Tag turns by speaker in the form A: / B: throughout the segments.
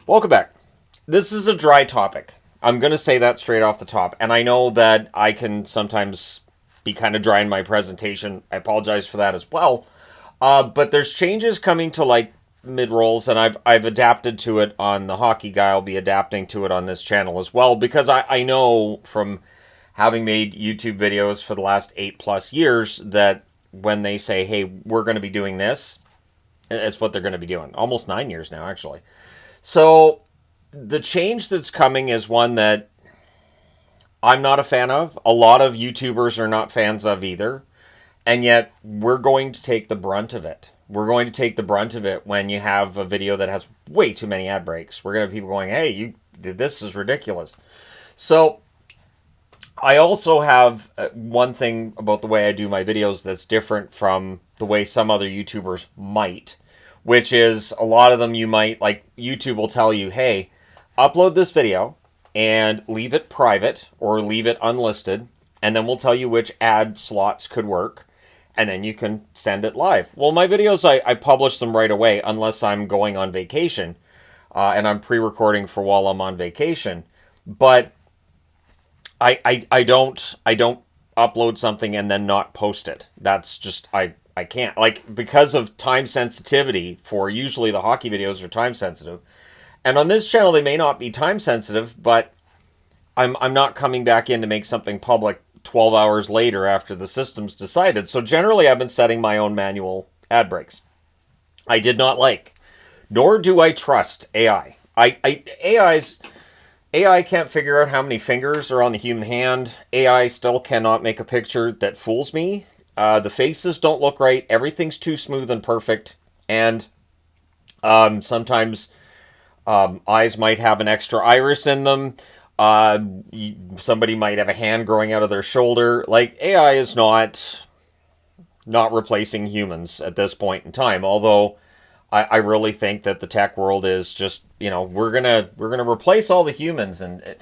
A: Welcome back. This is a dry topic. I'm going to say that straight off the top. And I know that I can sometimes be kind of dry in my presentation. I apologize for that as well. But there's changes coming to like mid rolls, and I've adapted to it on the hockey guy. I'll be adapting to it on this channel as well because I know from having made YouTube videos for the last 8+ years that when they say, hey, we're going to be doing this, it's what they're going to be doing. Almost 9 years now, actually. So the change that's coming is one that I'm not a fan of. A lot of YouTubers are not fans of either. And yet we're going to take the brunt of it. We're going to take the brunt of it when you have a video that has way too many ad breaks. We're going to have people going, hey, this is ridiculous. So I also have one thing about the way I do my videos that's different from the way some other YouTubers might, which is a lot of them you might, like YouTube will tell you, hey, upload this video and leave it private or leave it unlisted, and then we'll tell you which ad slots could work, and then you can send it live. Well, my videos, I publish them right away unless I'm going on vacation, and I'm pre-recording for while I'm on vacation. But I don't upload something and then not post it. That's just I can't, like, because of time sensitivity. For usually the hockey videos are time sensitive, and on this channel they may not be time sensitive, but I'm not coming back in to make something public 12 hours later after the system's decided. So generally I've been setting my own manual ad breaks. I did not like, nor do I trust AI. AI can't figure out how many fingers are on the human hand. AI still cannot make a picture that fools me. The faces don't look right. Everything's too smooth and perfect. And sometimes eyes might have an extra iris in them. Somebody might have a hand growing out of their shoulder. Like, AI is not replacing humans at this point in time. Although I really think that the tech world is just, we're gonna replace all the humans, and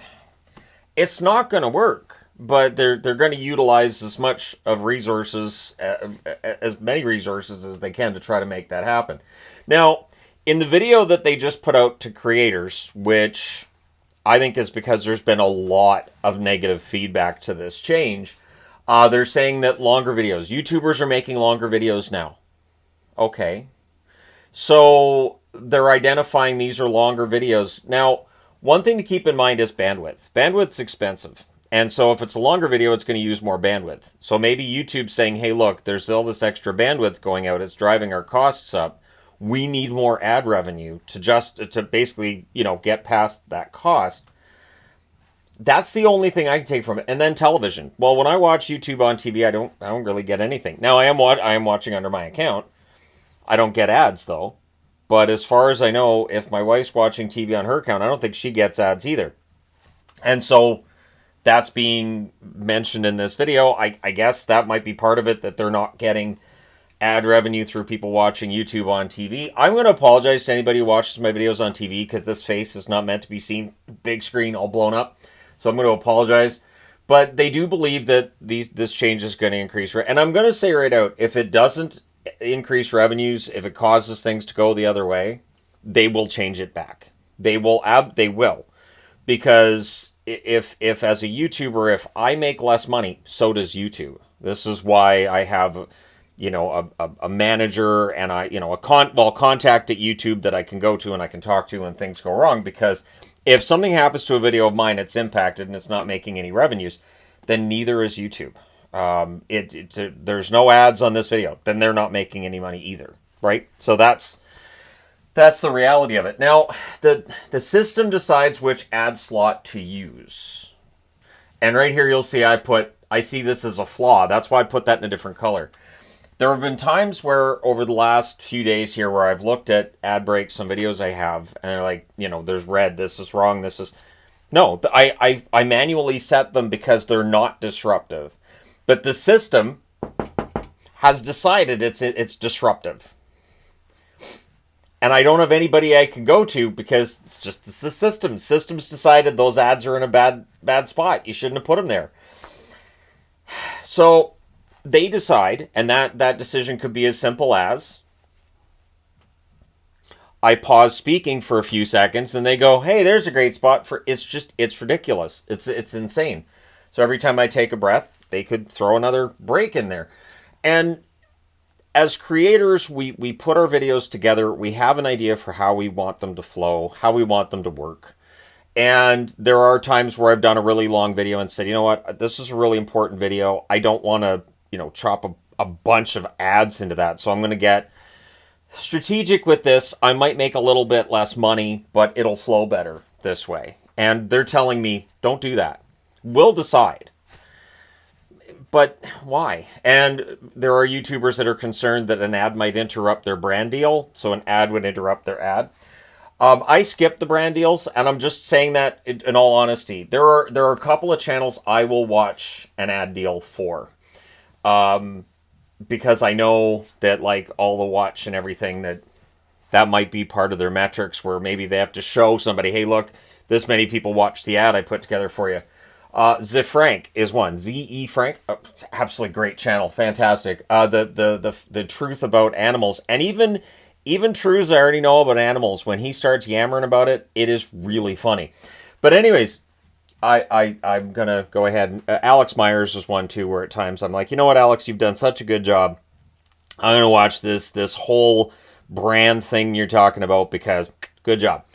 A: it's not gonna work. But they're going to utilize as much of resources, as many resources as they can to try to make that happen. Now, in the video that they just put out to creators, which I think is because there's been a lot of negative feedback to this change, they're saying that longer videos, YouTubers are making longer videos now. Okay. So they're identifying these are longer videos. Now, one thing to keep in mind is bandwidth. Bandwidth's expensive. And so if it's a longer video, it's going to use more bandwidth. So maybe YouTube's saying, hey, look, there's all this extra bandwidth going out. It's driving our costs up. We need more ad revenue to basically, get past that cost. That's the only thing I can take from it. And then television. Well, when I watch YouTube on TV, I don't really get anything. Now I am watching under my account. I don't get ads though. But as far as I know, if my wife's watching TV on her account, I don't think she gets ads either. And so that's being mentioned in this video. I guess that might be part of it, that they're not getting ad revenue through people watching YouTube on TV. I'm going to apologize to anybody who watches my videos on TV because this face is not meant to be seen big screen all blown up. So I'm going to apologize. But they do believe that this change is going to increase. And I'm going to say right out, if it doesn't increase revenues, if it causes things to go the other way, they will change it back. They will. Because if as a YouTuber, if I make less money, so does YouTube. This is why I have, a manager and contact at YouTube that I can go to and I can talk to when things go wrong. Because if something happens to a video of mine, it's impacted and it's not making any revenues, then neither is YouTube. There's no ads on this video, then they're not making any money either, right? So that's the reality of it. Now, the system decides which ad slot to use. And right here you'll see I see this as a flaw. That's why I put that in a different color. There have been times where over the last few days here where I've looked at ad breaks on videos I have, and they're like, there's red, this is wrong, this is... No, I manually set them because they're not disruptive. But the system has decided it's disruptive. And I don't have anybody I can go to because it's the system. The system's decided those ads are in a bad spot. You shouldn't have put them there. So they decide, and that decision could be as simple as, I pause speaking for a few seconds and they go, hey, there's a great spot for, it's ridiculous. It's insane. So every time I take a breath, they could throw another break in there. And as creators, we put our videos together. We have an idea for how we want them to flow, how we want them to work. And there are times where I've done a really long video and said, you know what, this is a really important video. I don't want to, chop a bunch of ads into that. So I'm going to get strategic with this. I might make a little bit less money, but it'll flow better this way. And they're telling me, don't do that. We'll decide. But why? And there are YouTubers that are concerned that an ad might interrupt their brand deal. So an ad would interrupt their ad. I skip the brand deals, and I'm just saying that in all honesty. There are a couple of channels I will watch an ad deal for. Because I know that, like, all the watch and everything, that might be part of their metrics where maybe they have to show somebody, hey, look, this many people watched the ad I put together for you. Frank is one. Z-E Frank, absolutely great channel, fantastic. The truth about animals, and even truths I already know about animals, when he starts yammering about it, it is really funny. But anyways, I'm going to go ahead. Alex Myers is one, too, where at times I'm like, you know what, Alex, you've done such a good job. I'm going to watch this whole brand thing you're talking about because good job.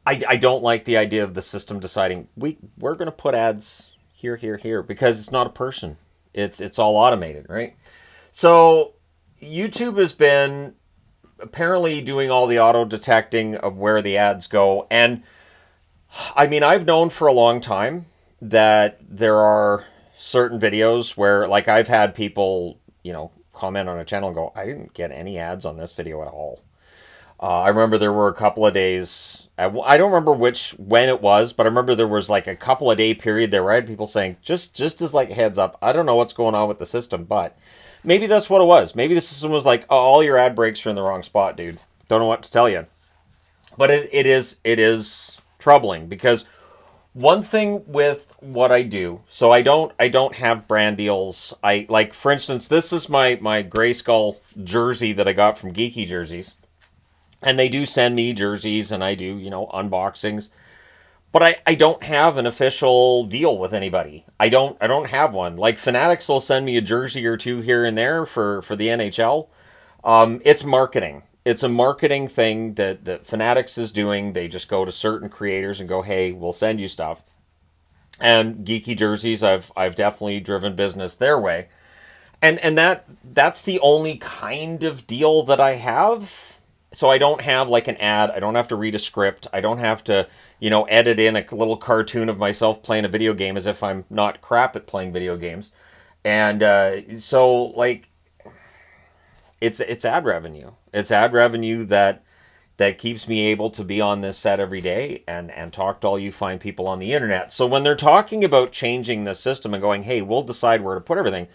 A: I don't like the idea of the system deciding we're going to put ads here, here, here, because it's not a person. It's all automated, right? So YouTube has been apparently doing all the auto detecting of where the ads go. And I mean, I've known for a long time that there are certain videos where, like, I've had people, comment on a channel and go, I didn't get any ads on this video at all. I remember there were a couple of days, I don't remember when it was, but I remember there was like a couple of day period there where I had people saying, just as like a heads up, I don't know what's going on with the system, but maybe that's what it was. Maybe the system was like, oh, all your ad breaks are in the wrong spot, dude. Don't know what to tell you. But it is troubling because one thing with what I do, so I don't have brand deals. I like, for instance, this is my Grayskull jersey that I got from Geeky Jerseys. And they do send me jerseys and I do, unboxings. But I don't have an official deal with anybody. I don't have one. Like Fanatics will send me a jersey or two here and there for the NHL. It's marketing. It's a marketing thing that Fanatics is doing. They just go to certain creators and go, hey, we'll send you stuff. And Geeky Jerseys, I've definitely driven business their way. And that's the only kind of deal that I have. So I don't have like an ad. I don't have to read a script. I don't have to, edit in a little cartoon of myself playing a video game as if I'm not crap at playing video games. And so, like, it's ad revenue. It's ad revenue that keeps me able to be on this set every day and talk to all you fine people on the internet. So when they're talking about changing the system and going, hey, we'll decide where to put everything,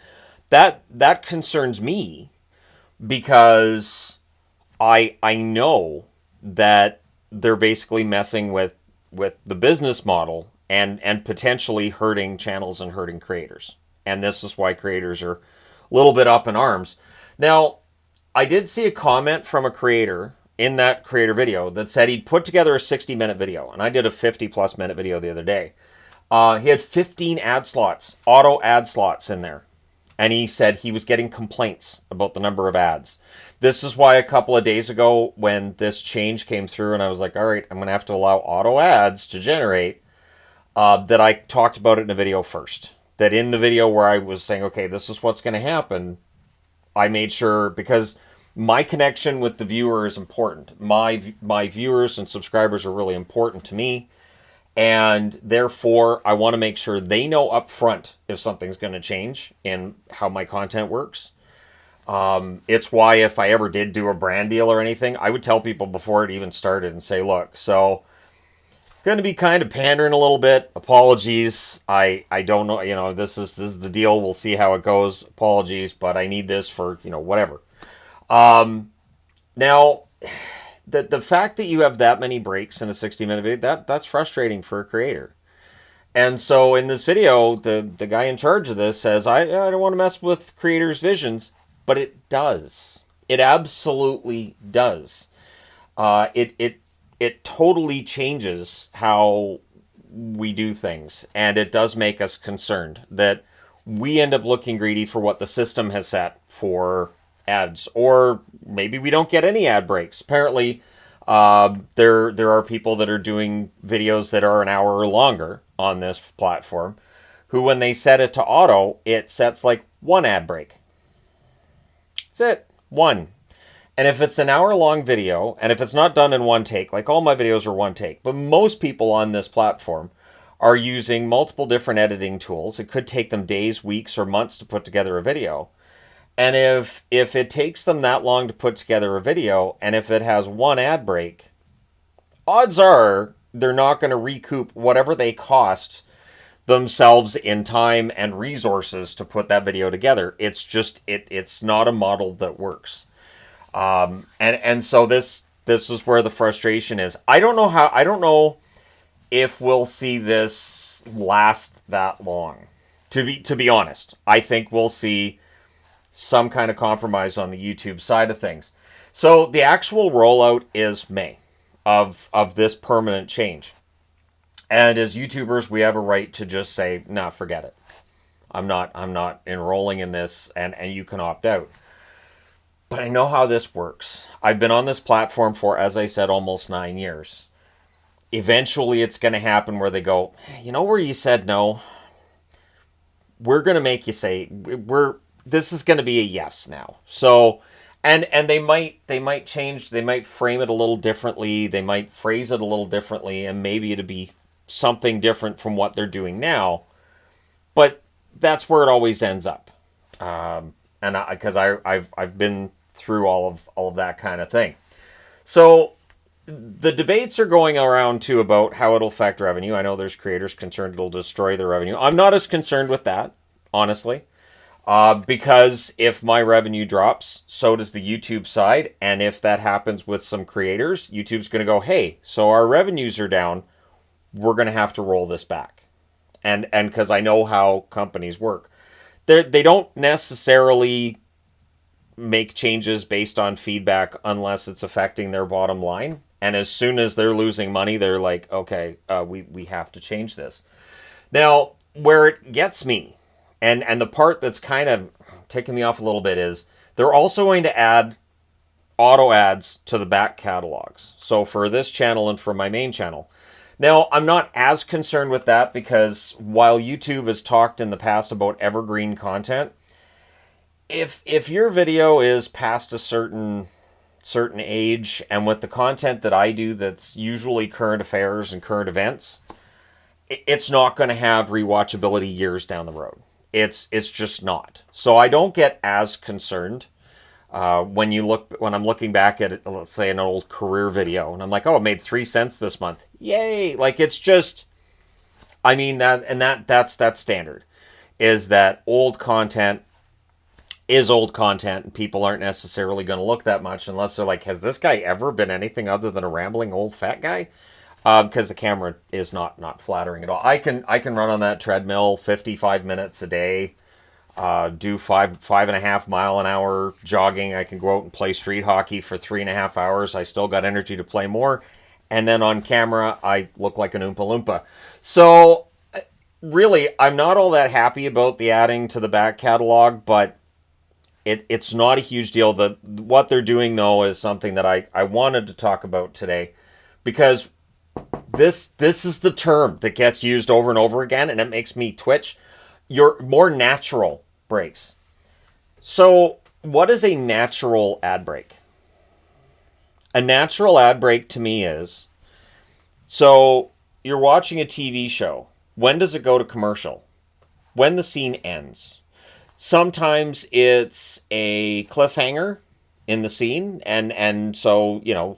A: that concerns me because I know that they're basically messing with the business model and potentially hurting channels and hurting creators. And this is why creators are a little bit up in arms. Now, I did see a comment from a creator in that creator video that said he'd put together a 60-minute video. And I did a 50-plus minute video the other day. He had 15 ad slots, auto ad slots in there. And he said he was getting complaints about the number of ads. This is why a couple of days ago when this change came through and I was like, all right, I'm going to have to allow auto ads to generate, that I talked about it in a video first. That in the video where I was saying, okay, this is what's going to happen, I made sure, because my connection with the viewer is important. My viewers and subscribers are really important to me. And therefore, I want to make sure they know up front if something's going to change in how my content works. It's why if I ever did do a brand deal or anything, I would tell people before it even started and say, look, so going to be kind of pandering a little bit. Apologies. I don't know, this is the deal. We'll see how it goes. Apologies, but I need this for, whatever. Now, the fact that you have that many breaks in a 60-minute video, that's frustrating for a creator. And so in this video, the guy in charge of this says, I don't want to mess with creators' visions, but it does. It absolutely does. It totally changes how we do things, and it does make us concerned that we end up looking greedy for what the system has set for ads, or maybe we don't get any ad breaks. Apparently, there are people that are doing videos that are an hour or longer on this platform, who, when they set it to auto, it sets like one ad break. That's it, one. And if it's an hour-long video, and if it's not done in one take, like all my videos are one take, but most people on this platform are using multiple different editing tools. It could take them days, weeks, or months to put together a video. And if it takes them that long to put together a video, and if it has one ad break, odds are they're not going to recoup whatever they cost themselves in time and resources to put that video together. It's just, it's not a model that works. And so this is where the frustration is. I don't know if we'll see this last that long. To be honest, I think we'll see some kind of compromise on the YouTube side of things. So the actual rollout is May of this permanent change. And as YouTubers, we have a right to just say, nah, forget it. I'm not enrolling in this, and you can opt out. But I know how this works. I've been on this platform for, as I said, almost 9 years. Eventually, it's going to happen where they go, you know where you said no? We're going to make you say, this is going to be a yes now. So, and they might change, they might frame it a little differently, they might phrase it a little differently, and maybe it'll be something different from what they're doing now. But that's where it always ends up. And because I've been through all of that kind of thing. So the debates are going around too about how it'll affect revenue. I know there's creators concerned it'll destroy their revenue. I'm not as concerned with that, honestly, because if my revenue drops, so does the YouTube side. And if that happens with some creators, YouTube's going to go, hey, so our revenues are down. We're going to have to roll this back. And because I know how companies work. They don't necessarily make changes based on feedback unless it's affecting their bottom line. And as soon as they're losing money, they're like, okay, we have to change this. Now, where it gets me, and the part that's kind of ticking me off a little bit, is they're also going to add auto ads to the back catalogs. So for this channel and for my main channel. Now, I'm not as concerned with that because while YouTube has talked in the past about evergreen content, if your video is past a certain age, and with the content that I do that's usually current affairs and current events, it's not going to have rewatchability years down the road. It's just not. So I don't get as concerned when I'm looking back at, let's say, an old career video, and I'm like, oh, it made 3 cents this month. Yay! Like, it's just, I mean, that's standard, is that old content is old content, and people aren't necessarily going to look that much unless they're like, has this guy ever been anything other than a rambling old fat guy? Because the camera is not flattering at all. I can run on that treadmill 55 minutes a day, do 5.5 mile an hour jogging. I can go out and play street hockey for 3.5 hours. I still got energy to play more. And then on camera, I look like an Oompa Loompa. So really, I'm not all that happy about the adding to the back catalog, but it's not a huge deal. What they're doing, though, is something that I wanted to talk about today, because this is the term that gets used over and over again, and it makes me twitch. Your more natural breaks. So what is a natural ad break? A natural ad break to me is, so you're watching a TV show. When does it go to commercial? When the scene ends. Sometimes it's a cliffhanger in the scene, and so, you know,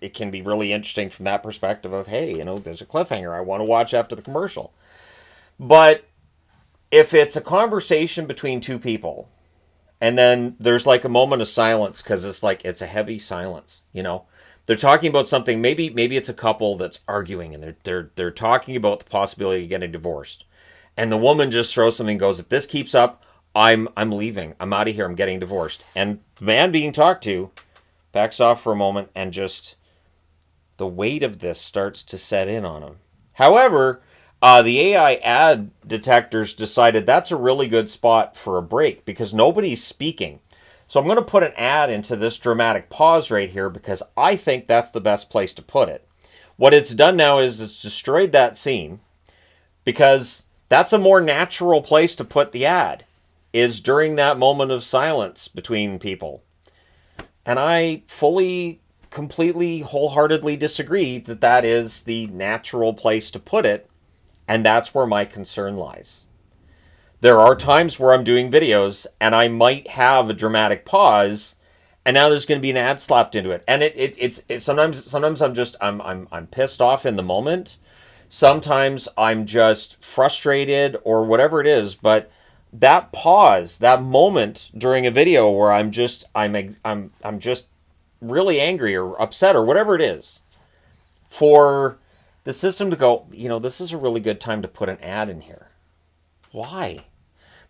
A: it can be really interesting from that perspective of, hey, you know, there's a cliffhanger. I want to watch after the commercial. But if it's a conversation between two people, and then there's like a moment of silence because it's a heavy silence, you know, they're talking about something. Maybe it's a couple that's arguing, and they're talking about the possibility of getting divorced. And the woman just throws something and goes, if this keeps up, I'm leaving. I'm out of here. I'm getting divorced. And the man being talked to backs off for a moment, and just the weight of this starts to set in on him. However, the AI ad detectors decided that's a really good spot for a break because nobody's speaking. So I'm going to put an ad into this dramatic pause right here because I think that's the best place to put it. What it's done now is it's destroyed that scene because that's a more natural place to put the ad, is during that moment of silence between people. And I fully, completely, wholeheartedly disagree that that is the natural place to put it, and that's where my concern lies. There are times where I'm doing videos and I might have a dramatic pause, and now there's going to be an ad slapped into it. And it's sometimes I'm pissed off in the moment. Sometimes I'm just frustrated or whatever it is, but that pause, that moment during a video where I'm just really angry or upset or whatever it is, for the system to go, this is a really good time to put an ad in here. Why?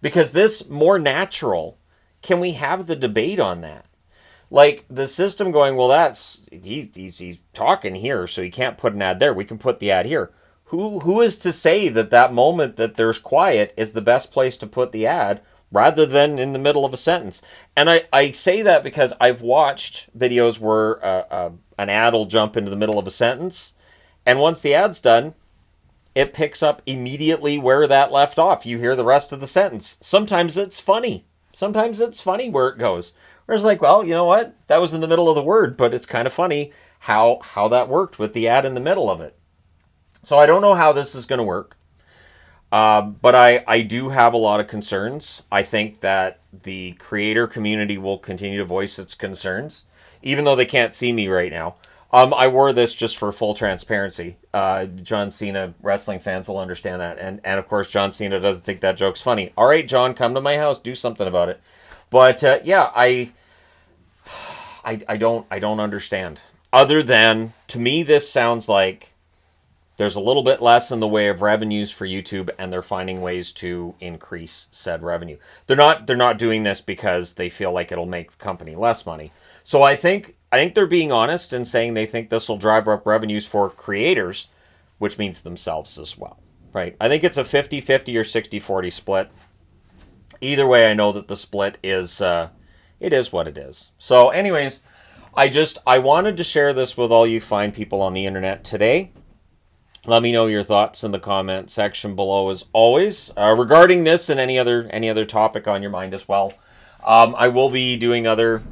A: Because this more natural, can we have the debate on that? Like the system going, well, he's talking here, so he can't put an ad there. We can put the ad here. Who is to say that moment that there's quiet is the best place to put the ad rather than in the middle of a sentence? And I say that because I've watched videos where an ad will jump into the middle of a sentence, and once the ad's done, it picks up immediately where that left off. You hear the rest of the sentence. Sometimes it's funny. Sometimes it's funny where it goes. Where it's like, well, you know what? That was in the middle of the word, but it's kind of funny how that worked with the ad in the middle of it. So I don't know how this is going to work. But I do have a lot of concerns. I think that the creator community will continue to voice its concerns, even though they can't see me right now. I wore this just for full transparency. John Cena wrestling fans will understand that. And of course, John Cena doesn't think that joke's funny. All right, John, come to my house. Do something about it. But yeah, I don't understand. Other than, to me, this sounds like there's a little bit less in the way of revenues for YouTube, and they're finding ways to increase said revenue. They're not doing this because they feel like it'll make the company less money. So I think they're being honest and saying they think this will drive up revenues for creators, which means themselves as well, right? I think it's a 50-50 or 60-40 split. Either way, I know that the split is it is what it is. So anyways, I wanted to share this with all you fine people on the internet today. Let me know your thoughts in the comment section below, as always, regarding this and any other topic on your mind as well. I will be doing other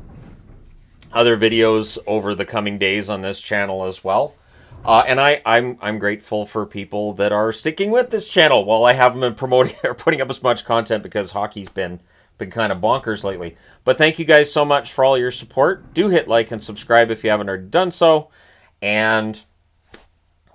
A: videos over the coming days on this channel as well, and I'm grateful for people that are sticking with this channel while I haven't been promoting or putting up as much content because hockey's been kind of bonkers lately. But thank you guys so much for all your support. Do hit like and subscribe if you haven't already done so, and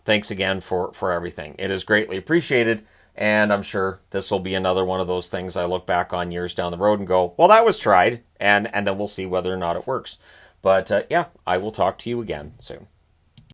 A: thanks again for everything. It is greatly appreciated, and I'm sure this will be another one of those things I look back on years down the road and go, well, that was tried, and then we'll see whether or not it works. But yeah, I will talk to you again soon.